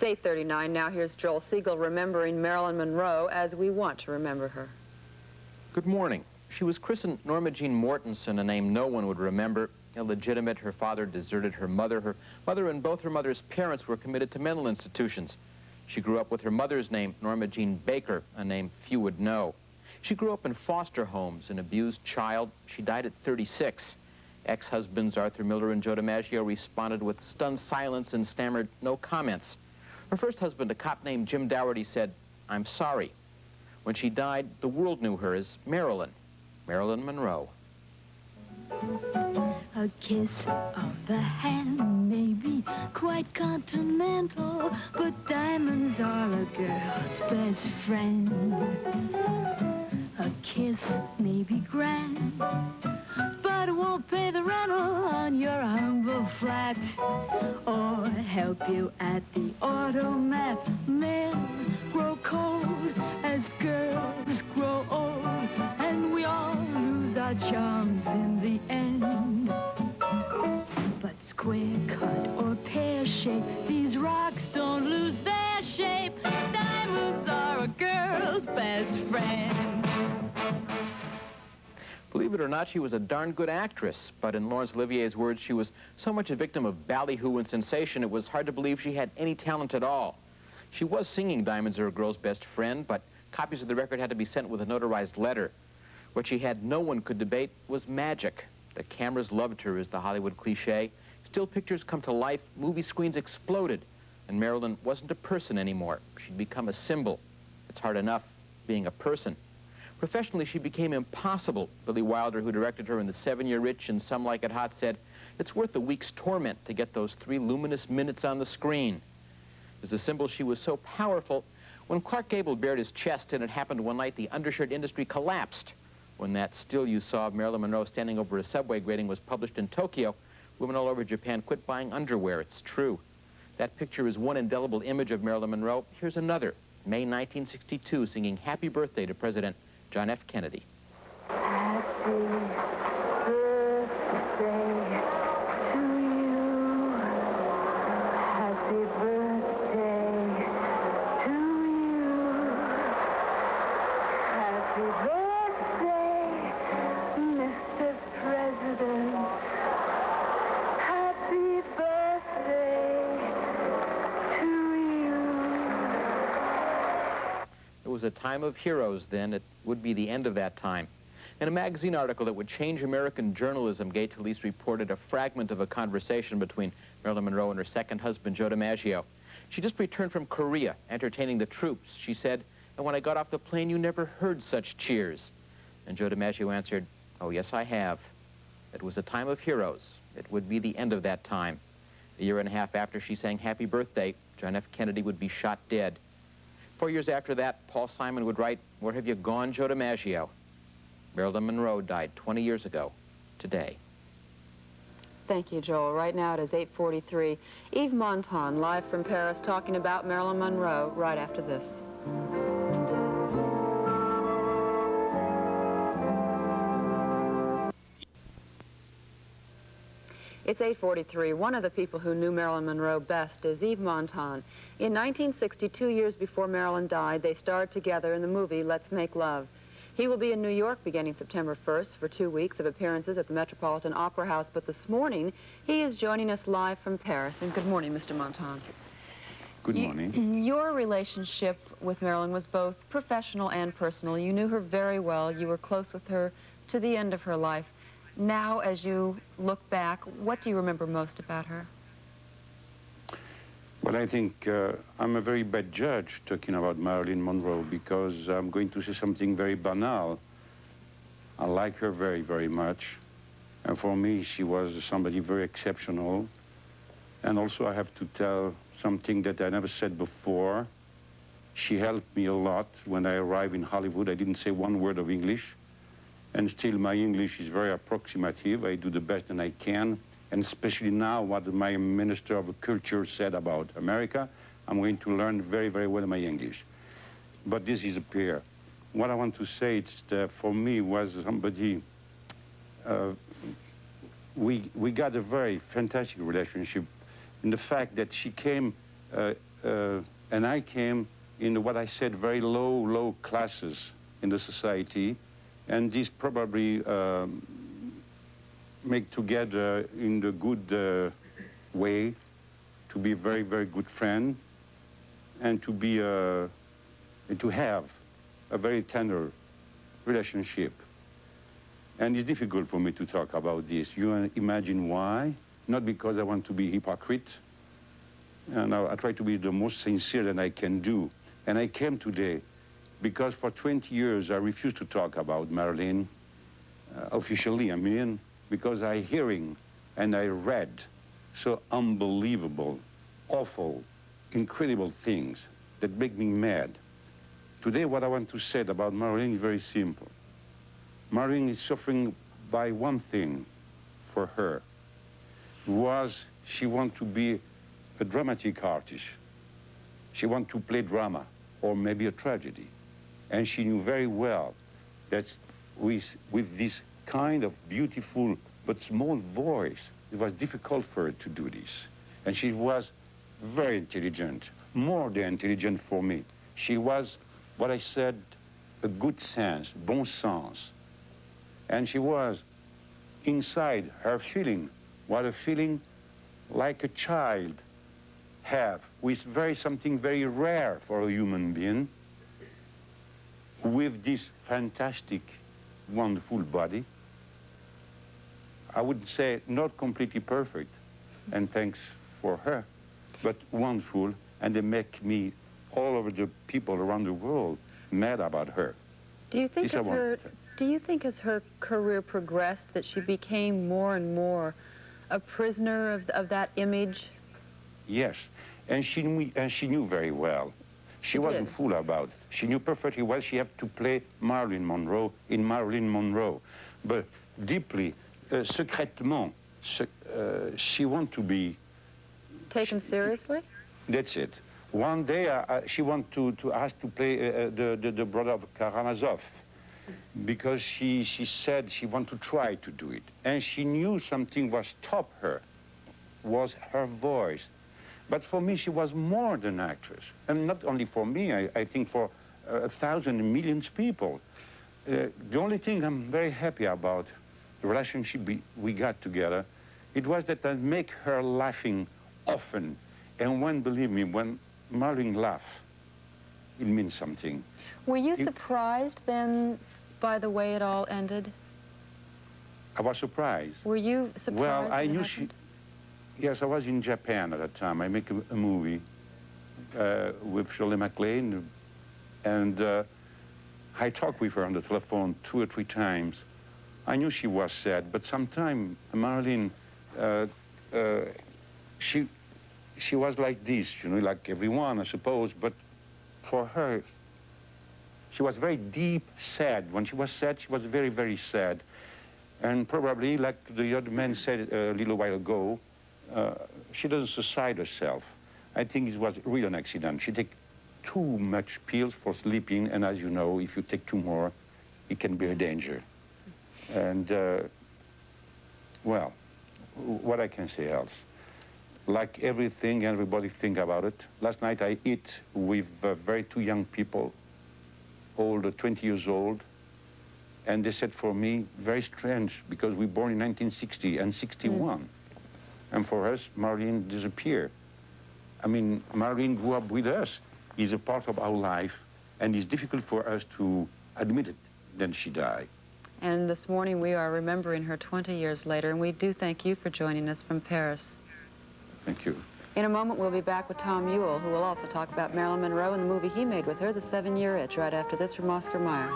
It's 8:39. Now here's Joel Siegel remembering Marilyn Monroe as we want to remember her. Good morning. She was christened Norma Jean Mortensen, a name no one would remember. Illegitimate, her father deserted her mother. Her mother and both her mother's parents were committed to mental institutions. She grew up with her mother's name, Norma Jean Baker, a name few would know. She grew up in foster homes, an abused child. She died at 36. Ex-husbands Arthur Miller and Joe DiMaggio responded with stunned silence and stammered no comments. Her first husband, a cop named Jim Dougherty, said, "I'm sorry." When she died, the world knew her as Marilyn Monroe. A kiss of the hand may be quite continental, but diamonds are a girl's best friend. A kiss may be grand, but it won't pay the rental on your humble flat, or help you at the automat. Men grow cold as girls grow old, and we all lose our charms in the end. But square cut or pear shape, these rocks don't lose their shape. Diamonds are a girl's best friend. Believe it or not, she was a darn good actress, but in Laurence Olivier's words, she was so much a victim of ballyhoo and sensation, it was hard to believe she had any talent at all. She was singing Diamonds Are a Girl's Best Friend, but copies of the record had to be sent with a notarized letter. What she had no one could debate was magic. The cameras loved her, is the Hollywood cliche. Still pictures come to life, movie screens exploded, and Marilyn wasn't a person anymore. She'd become a symbol. It's hard enough being a person. Professionally, she became impossible. Billy Wilder, who directed her in The 7-Year Itch and Some Like It Hot, said, "It's worth a week's torment to get those 3 luminous minutes on the screen." As a symbol, she was so powerful, when Clark Gable bared his chest and it happened one night, the undershirt industry collapsed. When that still you saw of Marilyn Monroe standing over a subway grating was published in Tokyo, women all over Japan quit buying underwear. It's true. That picture is one indelible image of Marilyn Monroe. Here's another, May 1962, singing Happy Birthday to President John F. Kennedy. Happy birthday to you. Happy birthday to you. Happy birthday, Mr. President. Happy birthday to you. It was a time of heroes then. It would be the end of that time. In a magazine article that would change American journalism, Gay Talese reported a fragment of a conversation between Marilyn Monroe and her second husband, Joe DiMaggio. She just returned from Korea, entertaining the troops. She said, "And when I got off the plane, you never heard such cheers." And Joe DiMaggio answered, "Oh, yes, I have." It was a time of heroes. It would be the end of that time. A year and a half after she sang Happy Birthday, John F. Kennedy would be shot dead. 4 years after that, Paul Simon would write, "Where have you gone, Joe DiMaggio?" Marilyn Monroe died 20 years ago today. Thank you, Joel. Right now it is 8:43. Yves Montand, live from Paris, talking about Marilyn Monroe right after this. It's 8:43. One of the people who knew Marilyn Monroe best is Yves Montand. In 1960, 2 years before Marilyn died, they starred together in the movie Let's Make Love. He will be in New York beginning September 1st for 2 weeks of appearances at the Metropolitan Opera House. But this morning, he is joining us live from Paris. And good morning, Mr. Montand. Good morning. Your relationship with Marilyn was both professional and personal. You knew her very well. You were close with her to the end of her life. Now, as you look back, what do you remember most about her? Well, I think I'm a very bad judge talking about Marilyn Monroe because I'm going to say something very banal. I like her very, very much. And for me, she was somebody very exceptional. And also, I have to tell something that I never said before. She helped me a lot when I arrived in Hollywood. I didn't say one word of English. And still, my English is very approximative. I do the best that I can. And especially now, what my Minister of Culture said about America, I'm going to learn very, very well my English. But this is a pair. What I want to say is that for me was somebody, we got a very fantastic relationship in the fact that she came and I came in what I said very low classes in the society, and this probably make together in the good way to be a very good friend, and to be and to have a very tender relationship. And it's difficult for me to talk about this. You imagine why? Not because I want to be hypocrite, and I try to be the most sincere that I can do. And I came today because for 20 years I refused to talk about Marilyn, officially, I mean, because I hearing and I read so unbelievable, awful, incredible things that make me mad. Today what I want to say about Marilyn is very simple. Marilyn is suffering by one thing for her. She wants to be a dramatic artist. She wants to play drama or maybe a tragedy. And she knew very well that with this kind of beautiful but small voice, it was difficult for her to do this. And she was very intelligent, more than intelligent for me. She was, what I said, a good sense, bon sens. And she was, inside her feeling, what a feeling like a child have, with something very rare for a human being, with this fantastic, wonderful body. I would say not completely perfect, and thanks for her, but wonderful, and they make me, all over the people around the world, mad about her. Do you think as her career progressed that she became more and more a prisoner of that image? Yes, and she knew very well. She wasn't fooled about it. She knew perfectly well she had to play Marilyn Monroe in Marilyn Monroe. But deeply, secrètement, she wanted to be... Taken seriously? That's it. One day, she wanted to ask to play the brother of Karamazov, because she said she wanted to try to do it. And she knew something was stop her, was her voice. But for me, she was more than an actress. And not only for me, I think for 1,000 millions of people. The only thing I'm very happy about, the relationship we got together, it was that I make her laughing often. And when, believe me, when Marilyn laughs, it means something. Were you surprised then by the way it all ended? I was surprised. Were you surprised? Well, I knew she... Yes, I was in Japan at that time. I make a movie with Shirley MacLaine, and I talked with her on the telephone 2 or 3 times. I knew she was sad, but sometimes Marilyn, she was like this, you know, like everyone, I suppose, but for her, she was very deep sad. When she was sad, she was very sad. And probably, like the other man said a little while ago, she doesn't suicide herself. I think it was really an accident. She takes too much pills for sleeping, and as you know, if you take 2 more, it can be a danger. And, well, what I can say else? Like everything, everybody think about it. Last night I eat with 2 young people, older, 20 years old, and they said for me, very strange, because we were born in 1960 and 61. And for us, Marilyn disappeared. I mean, Marilyn grew up with us. He's a part of our life, and it's difficult for us to admit it, then she died. And this morning we are remembering her 20 years later, and we do thank you for joining us from Paris. Thank you. In a moment, we'll be back with Tom Ewell, who will also talk about Marilyn Monroe and the movie he made with her, The 7-Year Itch, right after this from Oscar Mayer.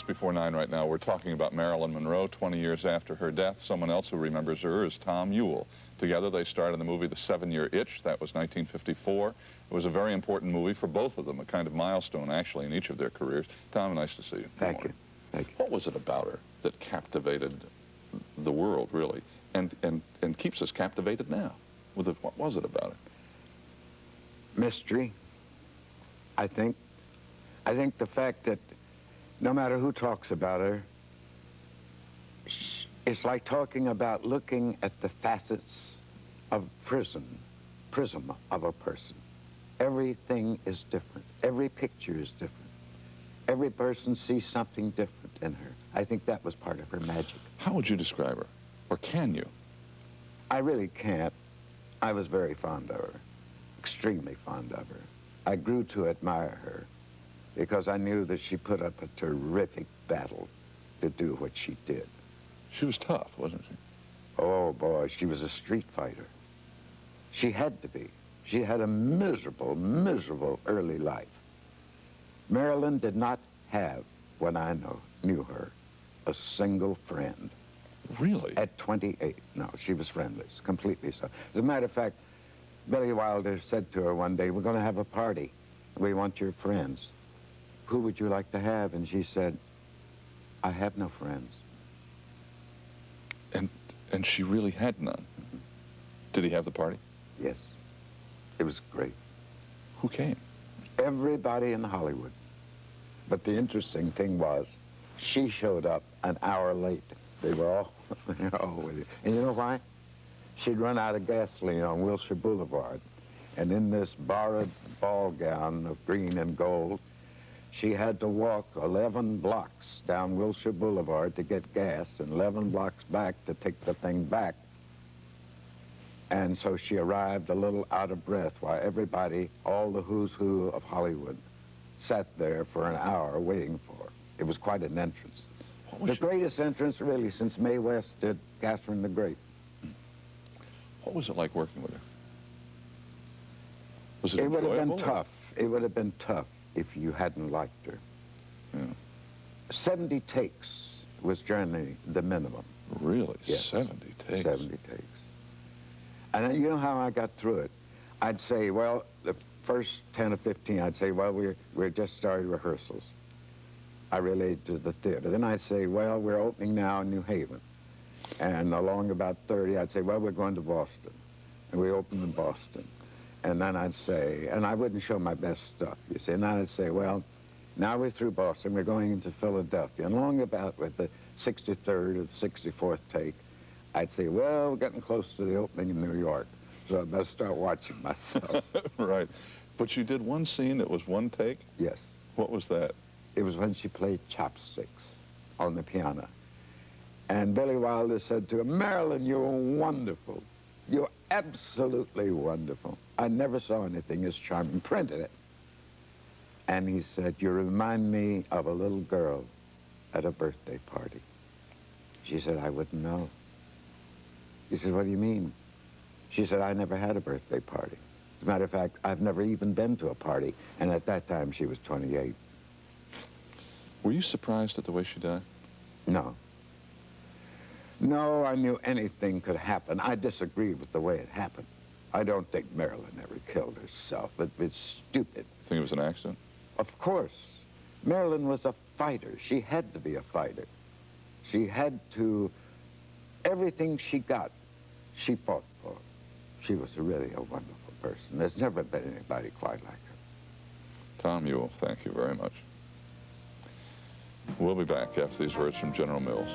Before 9 right now. We're talking about Marilyn Monroe. 20 years after her death, someone else who remembers her is Tom Ewell. Together they starred in the movie The 7-Year Itch. That was 1954. It was a very important movie for both of them, a kind of milestone actually in each of their careers. Tom, nice to see you. Thank you. Thank you. What was it about her that captivated the world, really, and keeps us captivated now? What was it about her? Mystery, I think, I think the fact that no matter who talks about her, it's like talking about looking at the facets of prism of a person. Everything is different. Every picture is different. Every person sees something different in her. I think that was part of her magic. How would you describe her? Or can you? I really can't. I was very fond of her, extremely fond of her. I grew to admire her because I knew that she put up a terrific battle to do what she did. She was tough, wasn't she? Oh, boy, she was a street fighter. She had to be. She had a miserable, miserable early life. Marilyn did not have, when I knew her, a single friend. Really? At 28. No, she was friendless, completely so. As a matter of fact, Billy Wilder said to her one day, we're going to have a party. We want your friends. Who would you like to have? And she said, I have no friends. And she really had none. Mm-hmm. Did he have the party? Yes. It was great. Who came? Everybody in Hollywood. But the interesting thing was, she showed up an hour late. They were all, with it. And you know why? She'd run out of gasoline on Wilshire Boulevard. And in this borrowed ball gown of green and gold, she had to walk 11 blocks down Wilshire Boulevard to get gas and 11 blocks back to take the thing back. And so she arrived a little out of breath while everybody, all the who's who of Hollywood, sat there for an hour waiting for her. It was quite an entrance. The greatest entrance, really, since Mae West did Catherine the Great. What was it like working with her? Was it It would have been enjoyable, or- tough. It would have been tough if you hadn't liked her. Yeah. 70 takes was generally the minimum. Really? Yes. 70 takes? 70 takes. And you know how I got through it? I'd say, well, the first 10 or 15, I'd say, well, we're just started rehearsals. I related to the theater. Then I'd say, well, we're opening now in New Haven. And along about 30, I'd say, well, we're going to Boston. And we opened in Boston. And then I'd say, and I wouldn't show my best stuff, you see. And then I'd say, well, now we're through Boston, we're going into Philadelphia. And along about with the 63rd or the 64th take, I'd say, well, we're getting close to the opening in New York, so I better start watching myself. Right. But you did one scene that was one take? Yes. What was that? It was when she played chopsticks on the piano. And Billy Wilder said to her, Marilyn, you're wonderful. You're absolutely wonderful. I never saw anything as charming. Printed it. And he said, you remind me of a little girl at a birthday party. She said, I wouldn't know. He said, what do you mean? She said, I never had a birthday party. As a matter of fact, I've never even been to a party. And at that time, she was 28. Were you surprised at the way she died? No. No, I knew anything could happen. I disagreed with the way it happened. I don't think Marilyn ever killed herself. It's stupid. You think it was an accident? Of course. Marilyn was a fighter. She had to be a fighter. She had to, everything she got, she fought for. She was really a wonderful person. There's never been anybody quite like her. Tom Ewell, thank you very much. We'll be back after these words from General Mills.